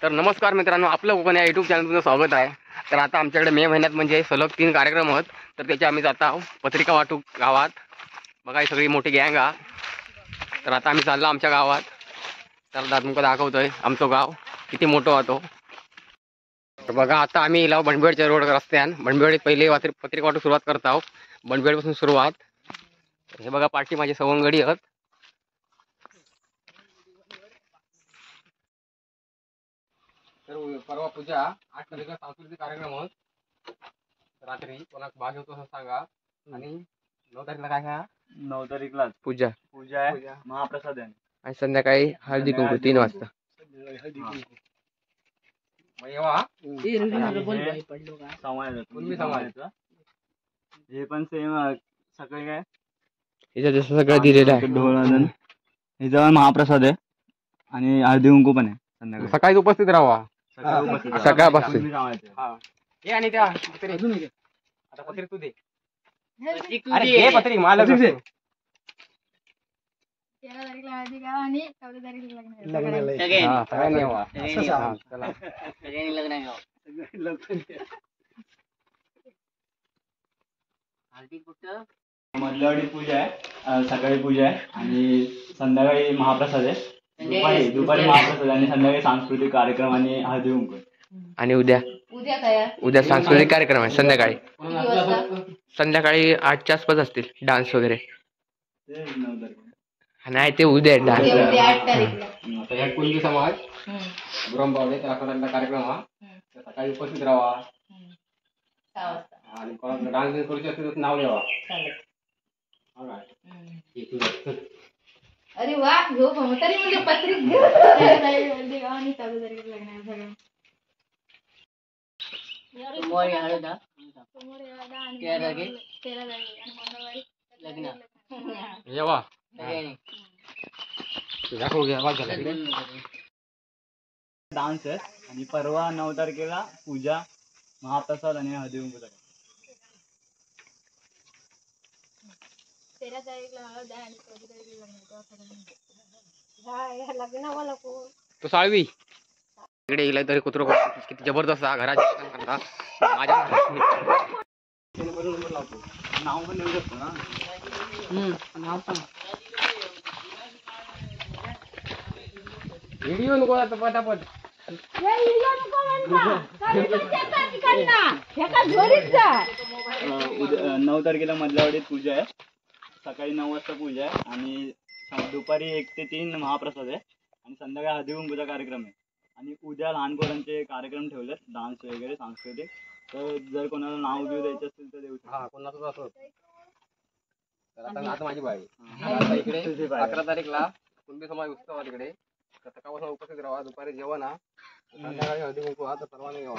तर नमस्कार मित्रांनो, आपलं कोकण या यूट्यूब चॅनलमध्ये स्वागत आहे. तर आता आमच्याकडे मे महिन्यात म्हणजे सलग 3 कार्यक्रम आहेत. तर त्याचे आम्ही जात आहोत पत्रिका वाटू गावात. बघा ही सगळी मोठी गँग आहे. तर आता आम्ही चाललो आमच्या गावात. तर दादमुका दाखवतोय आमचं गाव किती मोठं होतो. तर बघा आता आम्ही इला बनबेडच्या रोड रस्त्यान बनबेडीत पहिले पत्रिका वाटू सुरुवात करत आहोत. बनबेडपासून सुरुवात. हे बघा पाठी माझी सवंगडी आहेत. तर परवा पूजा 8 तारखेला सांस्कृतिक कार्यक्रम होत. रात्री कोणाक भाग घेतो असं सांगा. आणि 9 तारखेला काय आहे? 9 तारीखला पूजा आहे, महाप्रसाद आहे आणि संध्याकाळी हळदी कुंकू 3 वाजता. मग येवा समाजाचं हे पण सेम सकाळी काय हिचं जसं सगळं दिलेलं आहे. ढोल हिचं महाप्रसाद आहे आणि हळदी कुंकू पण आहे संध्याकाळी. सकाळी उपस्थित राहा. सकाळपासून हे आणि त्या आता पत्रिक तू दे. अरे घे पत्रिक मला 13 तारीखला हळदी गाव आणि 14 तारीखला लग्न. सगळ्यांनी येवा. मधल्यावाडी पूजा आहे, सकाळी पूजा आहे आणि संध्याकाळी महाप्रसाद आहे. दुपारी महाप्रसाद आणि संध्याकाळी सांस्कृतिक कार्यक्रम आणि हळदी कुंकू. आणि उद्या सांस्कृतिक कार्यक्रम आहे संध्याकाळी. संध्याकाळी 8च्या आसपास असतील डान्स वगैरे. नाही ते उद्या डान्स. कुणबी समाज ब्रह्मबावडे त्या कार्यक्रम हा सकाळी उपस्थित राहा. आणि कोणाला डान्स करू शकतो नाव लिहा. अरे वा घेऊ तरी म्हणजे पत्रिक घेऊ. 13 गाव आणि 14 तारीखला लग्न आहे सगळं. सोमवारी हळदा आणि 13 तारीखला आणि मंगळवारी लग्न. येवा दाखव घ्या. डान्स आहे आणि परवा 9 तारखेला पूजा, महाप्रसाद आणि हळदी कुंकू. 13 तारीखला हळद आणि 14 तारीखला लग्न. तो साळवी इकडे गेला तरी कुत्र किती जबरदस्त हा घराची करता. माझ्या नाव पण देऊ शकतो ना. व्हिडिओ नको आता पटापट. 9 तारखेला मधल्यावाडीत पूजा आहे, सकाळी 9 वाजता पूजा आहे आणि दुपारी 1 ते 3 महाप्रसाद आहे आणि संध्याकाळी हळदी कुंकूचा कार्यक्रम आहे. आणि उद्या लहान पोरांचे कार्यक्रम ठेवलेत, डान्स वगैरे सांस्कृतिक. तर जर कोणाला नाव घेऊ द्यायचं असेल तर देऊ शकतो. हा कोणाचं असं. तर आता माझी बाई आता इकडे 11 तारीखला कुणबी समाज उत्सव आहे तिकडे. सकाळपासून उपस्थित राहा. दुपारी जेवण हा, संध्याकाळी हळदी कुंकू हा. तर सर्वांनी येवा.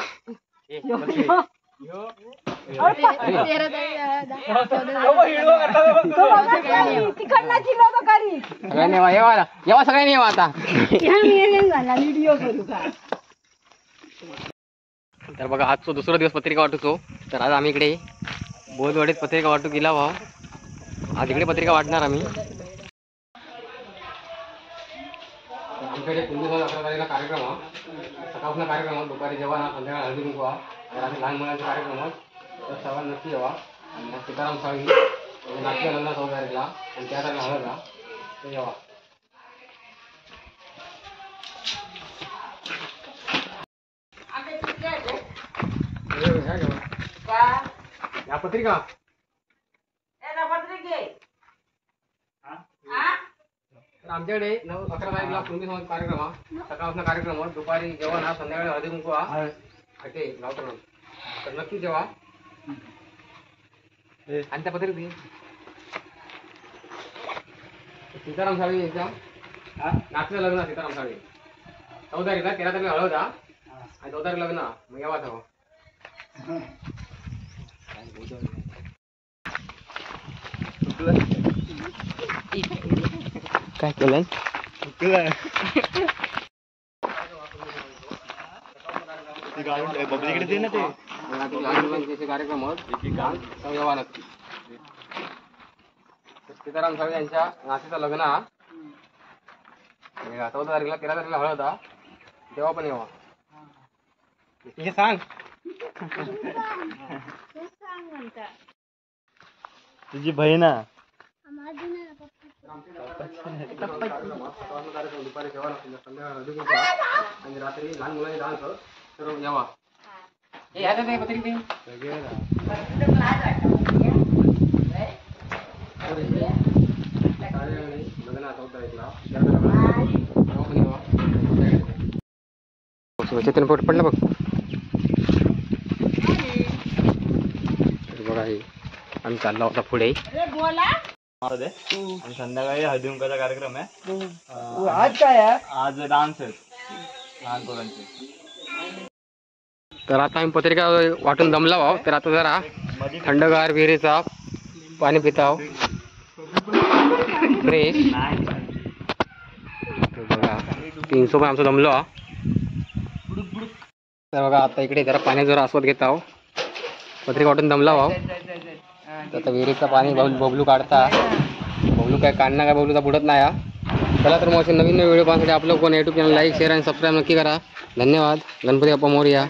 सगळ्यांनी येवा सगळ्यांनी येवा आता. तर बघा आजचा दुसरा दिवस पत्रिका वाटूचो. तर आज आम्ही इकडे बोधवाडीत पत्रिका वाटू गेला वा. आज इकडे पत्रिका वाटणार आम्ही. इकडे 11 तारखेला कार्यक्रम हा, सकाळपासून कार्यक्रम हा. दुपारी जेवण हा, संध्याकाळी हळदी कुंकू हा. आणि लहान मुलांचा कार्यक्रम हा. तर सर्वांना नक्की यावा. आणि सीताराम साळवी नाट्य लग्न 14 तारखेला आणि त्या तारखेला हळद हा. तर यावा. या पत्रिका आमच्याकडे 11 तारखेला कुणबी समाज कार्यक्रम हा, सकाळपासून कार्यक्रम हा. दुपारी जेवण हा, संध्याकाळी हळदी कुंकू हा. ते लावतो ना. तर नक्की जेवा. आणि त्या पत्रिका सीताराम साळवी यांच्या नाचलं लग्न सीताराम साळवी 14 तारखेला. 13 तारखेला हळद हा आणि 14 तारखेला लग्न. मग यावा जावा. काय केलं बबलीकडे दे ना ते. कार्यक्रम यावा नक्की. सीताराम साळवी यांच्या नातीचं लग्न हा 14 तारखेला. 13 तारखेला हळद हा. तेव्हा पण यावा. हे सांग. तुझी बहीण आहे. दुपारी जेवण आणि रात्री लहान मुलांनी डान्स सर्व यावा. हे याद आहे पत्रिक ते पोट पडलं बघ. बघा हे आम्ही चाललो होता पुढे. आणि संध्याकाळी हळदी कुंकवाचा कार्यक्रम आहे. आज काय आहे? आज डान्स आहेत लहान पोरांचे. तर आता आम्ही पत्रिका वाटून दमला आहोत. तर आता जरा थंडगार विहिरीचा पाणी पिताव फ्रेश. बघा 300 पण आमचं दमलो. तर बघा आता इकडे जरा पाण्याचा जरा आस्वाद घेत आहो. पत्रिका वाटून दमला आहो. आता विहिरीचं पाणी बबलू काढता. बबलू काय काढणार काय बबलूचा बुडत नाही हा. चला तर मग असे नवीन व्हिडिओ पाहण्यासाठी आपलं कोण यूट्यूब चॅनल लाईक शेअर आणि सबस्क्राईब नक्की करा. धन्यवाद. गणपती बाप्पा मोरया.